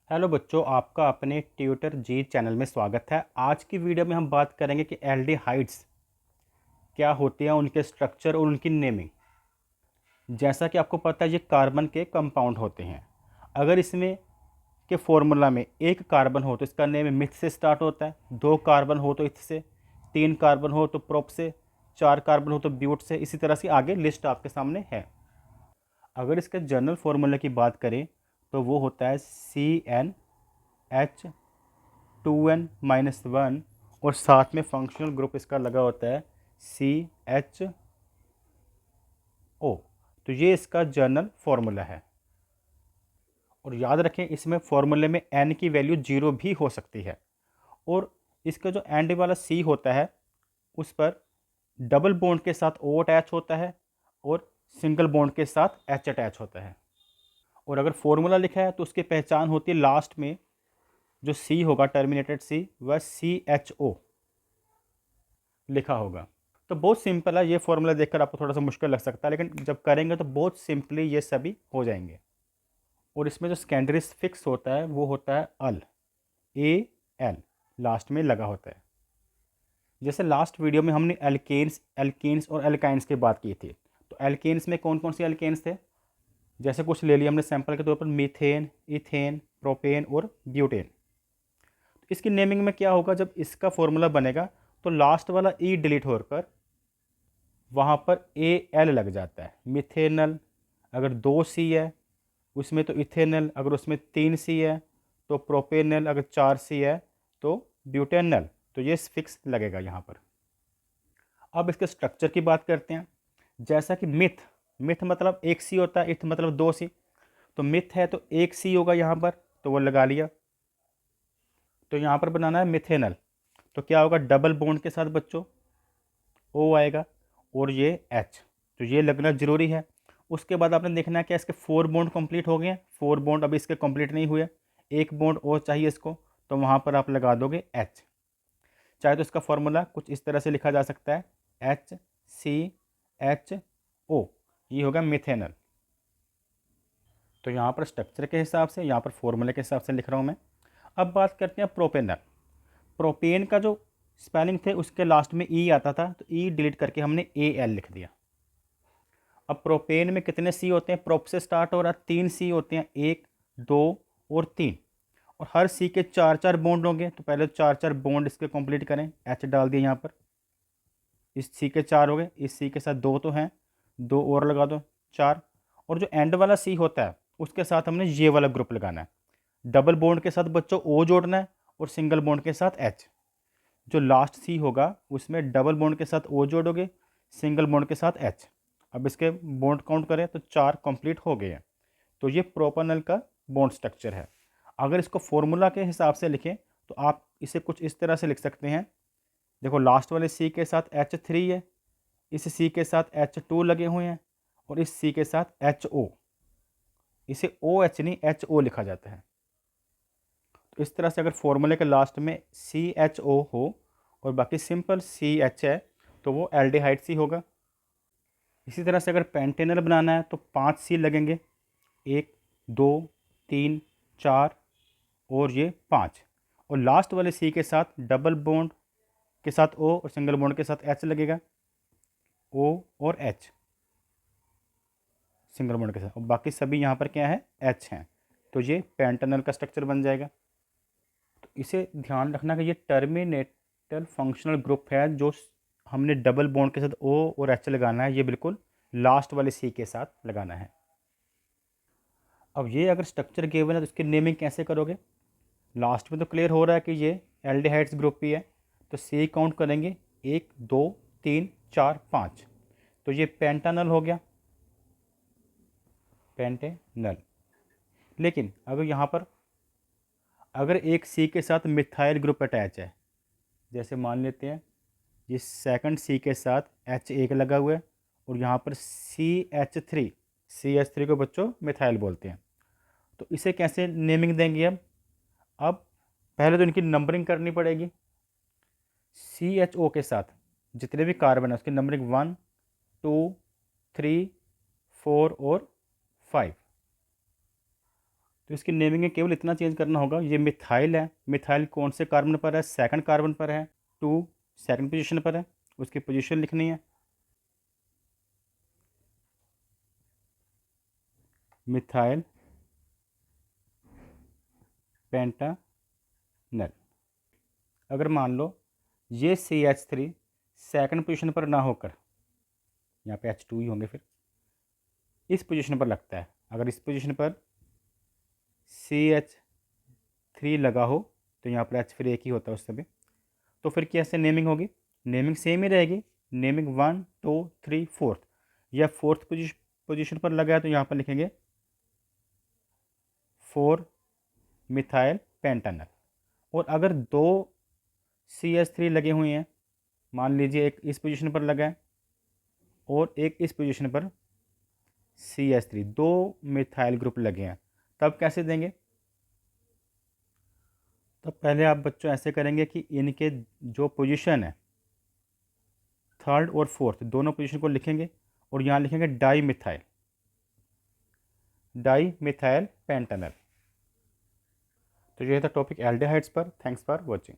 Hello बच्चों, आपका अपने ट्यूटर जी चैनल में स्वागत है। आज की वीडियो में हम बात करेंगे कि एल्डिहाइड्स क्या होते हैं, उनके स्ट्रक्चर और उनकी नेमिंग। जैसा कि आपको पता है, ये कार्बन के कंपाउंड होते हैं। अगर इसमें के फॉर्मूला में एक कार्बन हो तो इसका नेम मिथ से स्टार्ट होता है, दो कार्बन हो तो इथ से, तीन कार्बन हो तो प्रोप से, चार कार्बन हो तो ब्यूट से। इसी तरह से आगे लिस्ट आपके सामने है। अगर इसके जनरल फॉर्मूले की बात करें तो वो होता है CnH2n-1 और साथ में फंक्शनल ग्रुप इसका लगा होता है CHO। तो ये इसका जनरल फॉर्मूला है। और याद रखें, इसमें फॉर्मूले में n की वैल्यू 0 भी हो सकती है। और इसका जो एंड वाला C होता है उस पर डबल बॉन्ड के साथ O अटैच होता है और सिंगल बॉन्ड के साथ H अटैच होता है। और अगर फॉर्मूला लिखा है तो उसकी पहचान होती है लास्ट में जो C होगा, टर्मिनेटेड C, वह CHO लिखा होगा। तो बहुत सिंपल है। ये फॉर्मूला देखकर आपको थोड़ा सा मुश्किल लग सकता है, लेकिन जब करेंगे तो बहुत सिंपली ये सभी हो जाएंगे। और इसमें जो सेकेंडरी फिक्स होता है वो होता है अल, AL लास्ट में लगा होता है। जैसे लास्ट वीडियो में हमने एल्केन्स और एल्काइंस की बात की थी। तो एल्केन्स में कौन कौन से एल्केन्स थे, जैसे कुछ ले लिया हमने सैंपल के तौर पर, मीथेन, इथेन, प्रोपेन और ब्यूटेन। इसकी नेमिंग में क्या होगा, जब इसका फॉर्मूला बनेगा तो लास्ट वाला ई डिलीट होकर वहाँ पर AL लग जाता है। मिथेनल अगर 2C है उसमें तो इथेनल, अगर उसमें 3C है तो प्रोपेनल, अगर 4C है तो ब्यूटेनल। तो ये फिक्स लगेगा यहाँ पर। अब इसके स्ट्रक्चर की बात करते हैं। जैसा कि मिथ मिथ मतलब एक C होता है, इथ मतलब 2C। तो मिथ है तो एक C होगा यहाँ पर, तो वो लगा लिया। तो यहाँ पर बनाना है मिथेनल, तो क्या होगा, डबल बॉन्ड के साथ बच्चों O आएगा और ये H, तो ये लगना ज़रूरी है। उसके बाद आपने देखना है कि इसके 4 बॉन्ड कंप्लीट हो गए हैं। 4 बॉन्ड अभी इसके कंप्लीट नहीं हुए, एक बॉन्ड और चाहिए इसको, तो वहाँ पर आप लगा दोगे H। चाहे तो इसका फॉर्मूला कुछ इस तरह से लिखा जा सकता है, HCHO, ये होगा मिथेनल। तो यहाँ पर स्ट्रक्चर के हिसाब से, यहाँ पर फॉर्मूले के हिसाब से लिख रहा हूँ मैं। अब बात करते हैं प्रोपेनल। प्रोपेन का जो स्पेलिंग थे उसके लास्ट में ई आता था, तो ई डिलीट करके हमने AL लिख दिया। अब प्रोपेन में कितने सी होते हैं, प्रोप से स्टार्ट हो रहा है, 3 सी होते हैं, 1, 2 और 3। और हर सी के 4 4 बॉन्ड होंगे, तो पहले 4 4 बॉन्ड इसके कंप्लीट करें। H डाल दिया यहाँ पर, इस सी के 4 हो गए, इस सी के साथ 2 तो हैं, 2 और लगा दो, 4। और जो एंड वाला सी होता है उसके साथ हमने ये वाला ग्रुप लगाना है। डबल बॉन्ड के साथ बच्चों O जोड़ना है और सिंगल बॉन्ड के साथ H। जो लास्ट सी होगा उसमें डबल बॉन्ड के साथ O जोड़ोगे, सिंगल बॉन्ड के साथ H। अब इसके बॉन्ड काउंट करें तो 4 कंप्लीट हो गए हैं। तो ये प्रोपेनल का बॉन्ड स्ट्रक्चर है। अगर इसको फॉर्मूला के हिसाब से लिखें तो आप इसे कुछ इस तरह से लिख सकते हैं। देखो, लास्ट वाले सी के साथ H3 है, इस सी के साथ H2 लगे हुए हैं और इस सी के साथ HO। इसे OH नहीं HO लिखा जाता है। तो इस तरह से अगर फॉर्मूले के लास्ट में CHO हो और बाकी सिंपल CH है तो वो एल्डिहाइड सी होगा। इसी तरह से अगर पेंटेनल बनाना है तो 5C लगेंगे, 1, 2, 3, 4 और ये 5। और लास्ट वाले C के साथ डबल बॉन्ड के साथ O और सिंगल बॉन्ड के साथ H लगेगा, O और H सिंगल बॉन्ड के साथ, और बाकी सभी यहाँ पर क्या है, H हैं। तो ये पेंटेनल का स्ट्रक्चर बन जाएगा। तो इसे ध्यान रखना कि ये टर्मिनेटल फंक्शनल ग्रुप है। जो हमने डबल बॉन्ड के साथ O और H लगाना है, ये बिल्कुल लास्ट वाले C के साथ लगाना है। अब ये अगर स्ट्रक्चर गिवन है तो इसकी नेमिंग कैसे करोगे। लास्ट में तो क्लियर हो रहा है कि ये एल्डिहाइड्स ग्रुप ही है, तो C काउंट करेंगे, 1, 2, 3, 4, 5। तो ये पेंटानल हो गया, पेंटेनल। लेकिन अगर यहाँ पर अगर एक C के साथ मिथाइल ग्रुप अटैच है, जैसे मान लेते हैं ये सेकंड C के साथ H1 लगा हुआ है और यहाँ पर CH3 को बच्चों मिथाइल बोलते हैं। तो इसे कैसे नेमिंग देंगे अब पहले तो इनकी नंबरिंग करनी पड़ेगी। CHO के साथ जितने भी कार्बन है उसकी नंबरिंग 1, 2, 3, 4 और 5। तो इसकी नेमिंग में केवल इतना चेंज करना होगा, ये मिथाइल है, मिथाइल कौन से कार्बन पर है, सेकंड कार्बन पर है, 2 सेकंड पोजीशन पर है, उसकी पोजीशन लिखनी है। मिथाइल पेंटानल। अगर मान लो ये CH3 सेकंड पोजीशन पर ना होकर, यहाँ पे H2 ही होंगे, फिर इस पोजीशन पर लगता है, अगर इस पोजीशन पर CH3 लगा हो तो यहाँ पर H फिर एक ही होता है उस समय, तो फिर कैसे नेमिंग होगी? नेमिंग सेम ही रहेगी, नेमिंग 1 2 3 4, या फोर्थ पोजीशन पर लगा है तो यहाँ पर लिखेंगे 4 मिथाइल पेंटानल। और अगर 2 CH3 लगे हुए हैं, मान लीजिए एक इस पोजीशन पर लगा है और एक इस पोजीशन पर CH3, 2 मिथाइल ग्रुप लगे हैं, तब कैसे देंगे? तो पहले आप बच्चों ऐसे करेंगे कि इनके जो पोजीशन है थर्ड और फोर्थ दोनों पोजीशन को लिखेंगे और यहाँ लिखेंगे डाई मिथाइल पेंटानल। तो ये था टॉपिक एल्डिहाइड्स पर। Thanks for watching.